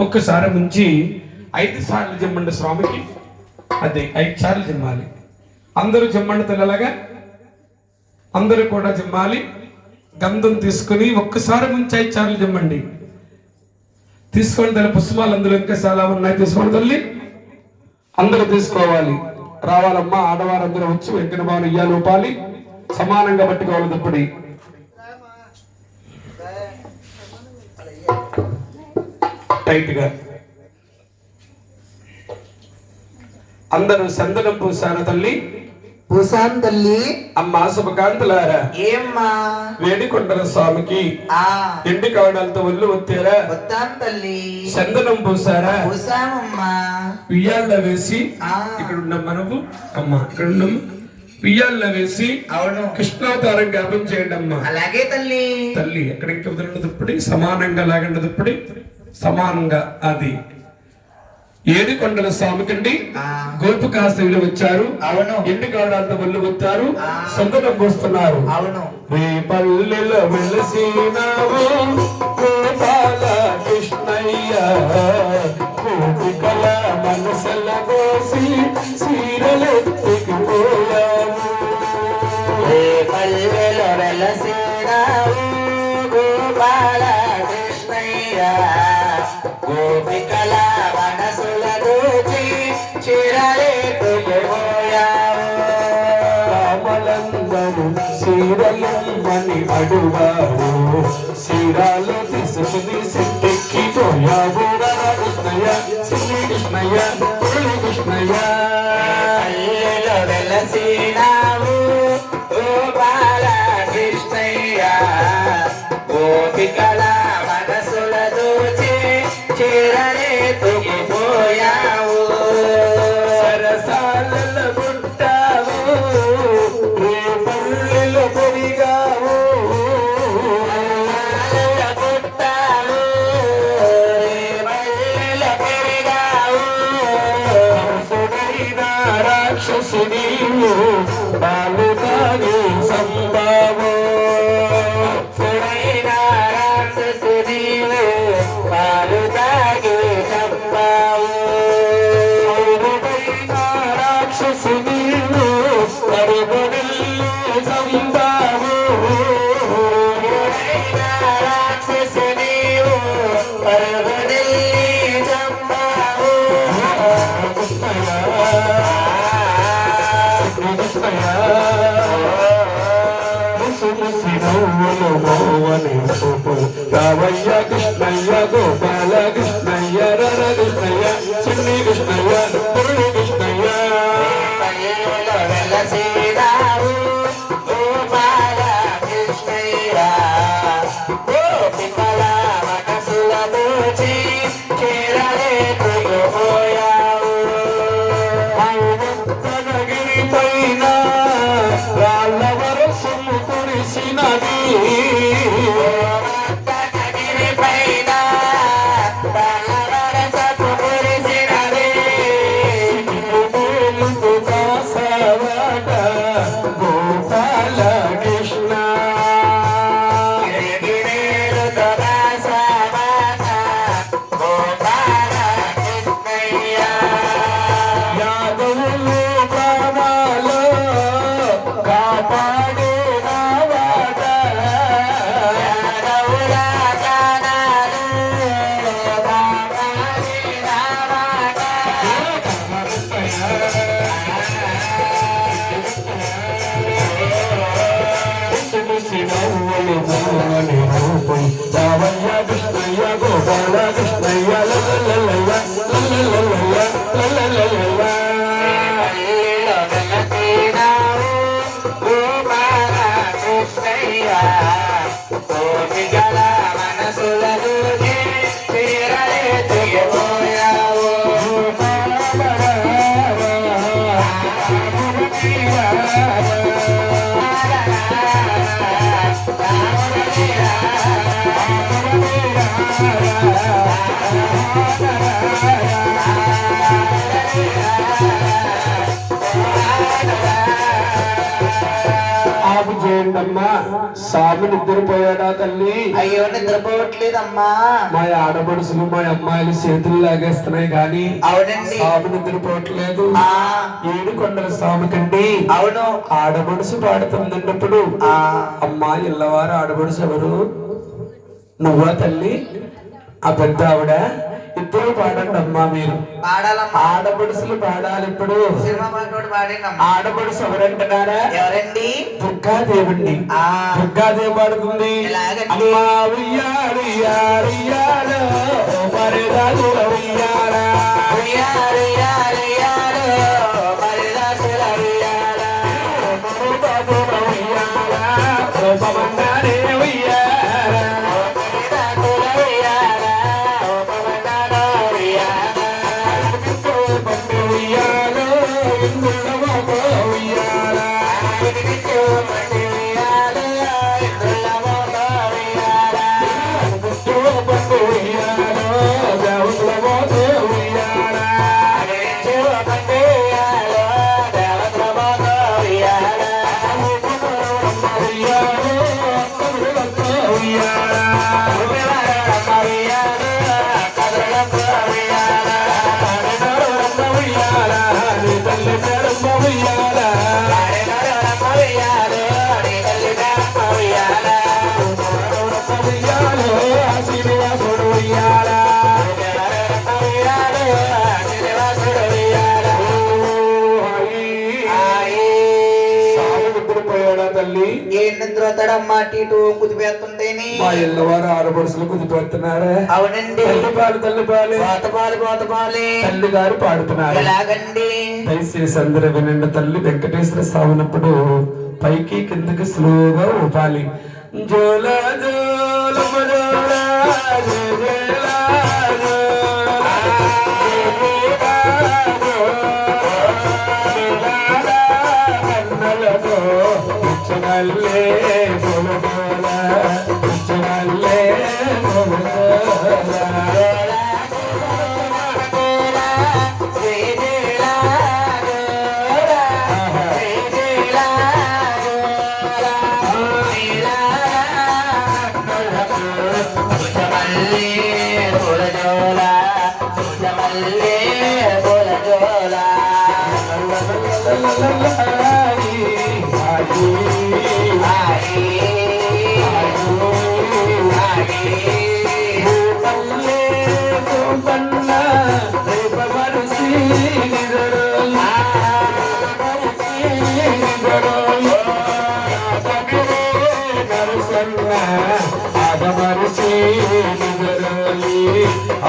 ఒక్కసారి ముంచి 5 సార్లు జిమ్మండి స్వామికి. అదే 5 సార్లు జిమ్మాలి. అందరూ జిమ్మండి తెల్లలాగా అందరూ కూడా జిమ్మాలి. గంధం తీసుకుని ఒక్కసారి ముంచి 5 సార్లు జిమ్మండి. తీసుకొని తల్లి పుష్పాలు అందులో ఇంకా చాలా ఉన్నాయి. తీసుకోండి తల్లి, అందరూ తీసుకోవాలి. రావాలమ్మా, ఆడవారు అందరూ వచ్చి వెంకట బాబు ఇయ్యాలి, ఊపాలి, సమానంగా పట్టుకోవాలి. దుప్పటి టైట్ గా అందరూ సందనం పూసారు తల్లి. పూసాం తల్లి. అమ్మా శుభకాంతులారా, ఏమ్మా వేడికొండల స్వామికి ఎండి కవడాలతో ఒళ్ళు ఒత్తారా? వద్దాం తల్లి. చందనం పూసారా? పూసామమ్మా. ఉయ్యాళ్ళ వేసి ఇక్కడ ఉండమ్మా, నువ్వు అమ్మా ఇక్కడ ఉండమ్మా. ఉయ్యాళ్ళ వేసి అవును కృష్ణావతారం జ్ఞాపం చేయండి అమ్మా. అలాగే తల్లి. తల్లి ఎక్కడ ఇంకా వదలండి దుప్పటి, సమానంగా లాగండి దుప్పటి, సమానంగా. అది ఏడుకొండల స్వామికండి గోపికాశులు వచ్చారు. అవును ఎండి కావడాలతో ఒళ్ళు ఒత్తారు, సంతనం పోస్తున్నారు. అవును రేపల్లెలో వెలసినావు గోపాల కృష్ణయ్య, గోపికల మనసుల కోసి చీరలెత్తికిపోయావు. రేపల్లెలో వెలసినావు గోపాల కృష్ణయ్య, గోపికల మనసుల దోచి చీరలెత్తికిపోయావు. రామలందరూ చీరలమ్మని అడుగారు, చీరాలు తీసుకుని సెట్టెక్కిపోయావు. కృష్ణయ్య శ్రీ కృష్ణయ్య మురళి కృష్ణయ్య. పల్లెలో వెలసినావు గోపాల కృష్ణయ్య, గోపికల మనసుల దోచి చీరలెత్తికిపోయావు. సరసాల పుట్టావు, రేపల్లెలో పెరిగావు. పుట్టావు రేపల్లెలో పెరిగావు. సుడైన రాక్షసుని బాలు తాగి సంభావు. సుడైన రాక్షసుని పాలు తాగి చంపావు. సుడైన రాక్షసుని కరుబడిల్లి సంభావు. సుడైన రాక్షసుని పరుగుడిల్లి చంపావు. రావయ్య కృష్ణయ్య గోపాల కృష్ణయ్య రర కృష్ణయ్య చిన్ని కృష్ణయ్య మురళి కృష్ణయ్య. పల్లెలో వెలసినావు గోపాల కృష్ణయ్య, గోపికల మనసుల దోచి చీరలెత్తికిపోయావు. పైనగిరి పైన రాళ్ళ వరసము కురిసినది, భక్తగిరి పైన బలవరసపు కురిసినది. మేలుకు కాసవాట గోపాల కృష్ణ. గిరిగిరేలుతో కాసవాట గోపాల కృష్ణయ్య. యాదవులు ప్రాణాలు కాపాడినవాడ, యాదవుల ప్రాణాలు కాపాడినవాడ. రావయ్య కృష్ణయ్య గోపాల కృష్ణయ్య లల్లల్లయ్య లల్లల్లయ్య లల్లల్లయ్య. పల్లెలో వెలసినావు గోపాల కృష్ణయ్య, గోపికల మనసుల దోచి చీరలెత్తికిపోయావు. ఆపు చేయండమ్మా. స్వామి నిద్రపోయాడా తల్లి? అయ్యో నిద్రపోవట్లేదమ్మా. మా ఆడపడుసులు మా అమ్మాయిలు చేతులు లాగేస్తున్నాయి కానీ అవునండి. స్వామి నిద్రపోవట్లేదు. ఆ ఏడు కొండల స్వామి కండి అవును. ఆడపడుసు పాడుతున్నప్పుడు ఆ అమ్మా ఇల్లవారు ఆడపడుసు ఎవరు? నువ్వా తల్లి? ఆ పెద్ద ఆవిడ? ఇద్దరు పాడండి అమ్మా మీరు. పాడాలమ్మా. ఆడపడుసులు పాడాలి ఇప్పుడు. సినిమా పాటోడు పాడిందమ్మా. ఆడపడుసు ఎవరంటున్నారా? ఎవరండి? దుర్గాదేవండి. ఆ దుర్గాదేవి పాడుతుంది. ఎలాగండి? అమ్మా ఉయ్యాలు ఉయ్యాలు ఉయ్యాలు మరిదాసుల ఉయ్యాల ఉయ్యాలు ఉయ్యాలు ఉయ్యాలు మరిదాసుల ఉయ్యాల బాబుల ఉయ్యాల రూపమంగానే ఉయ్యాల మరిదాసుల ఉయ్యాల ఉపవనాల ఉయ్యాల పండు ఉయ్యాలు ఇందుల బాబు ఉయ్యాల మట్టి ఉయ్యాల ఇందుల మోత ఉయ్యాల పండు ఉయ్యాలు దేవుల బాబు ఉయ్యాల మట్టి ఉయ్యాల దేవతల మోత ఉయ్యాల ఉయ్యాలు కదులతో ఉయ్యాల ఉపవనాల ఉయ్యాల కదలక ఉయ్యాల ఉయ్యాల నీ తల్లి పెరమ్మ ఉయ్యాల ఉయ్యాల నీ తల్లి దేవత ఉయ్యాల ఉయ్యాలు శ్రీనివాసుడు ఉయ్యాల ఉయ్యాల శ్రీనివాసుడు ఉయ్యాల స్వామి నిద్రపోయాడా తల్లి? ఏం నిద్రతాడమ్మా అటు ఇటు కుదిపేస్తుంటేని. మా ఇల్లవారు ఆడపడుసులు కుదిపెడుతున్నారా? అవునండి. తల్లి పాలు పోతపాలి తల్లి గారు పాడుతున్నారు. ఎలాగండి? దయచేసి అందరూ వినండి. తల్లి వెంకటేశ్వర స్వామినప్పుడు పైకి కిందకి స్లోగా ఊపాలి. జోల జోలమ జోల జోల కన్నలతో ఉచ్చగల్లే బొలబోల ఉచ్చగల్లే బొలబోల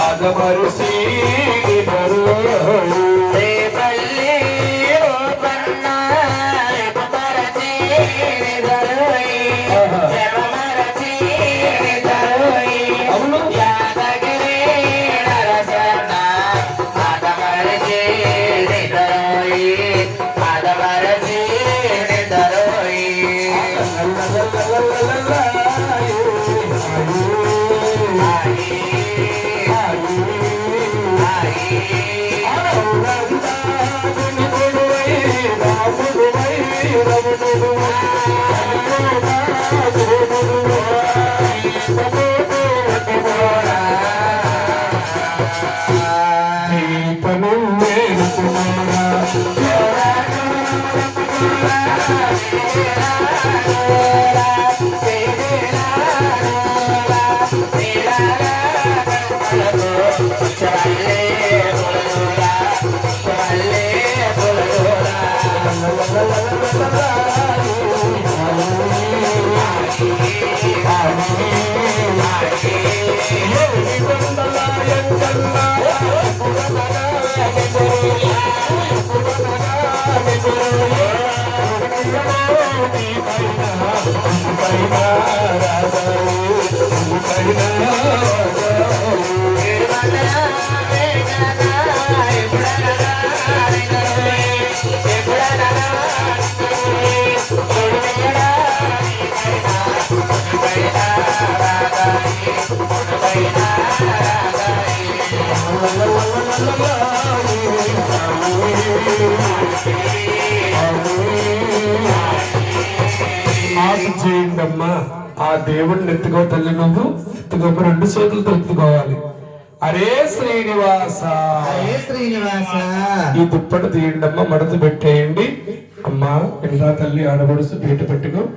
ఆగమరుసి చేయండి అమ్మా. ఆ దేవుడిని ఎత్తుకో తల్లి, నువ్వు ఎత్తుకో, రెండు చేతులతో ఎత్తుకోవాలి. అరే శ్రీనివాస, హరే శ్రీనివాస. ఈ దుప్పటి తీయండి అమ్మా, మడత పెట్టేయండి అమ్మా. ఇలా తల్లి ఆడబడుసు బయట పెట్టుకో.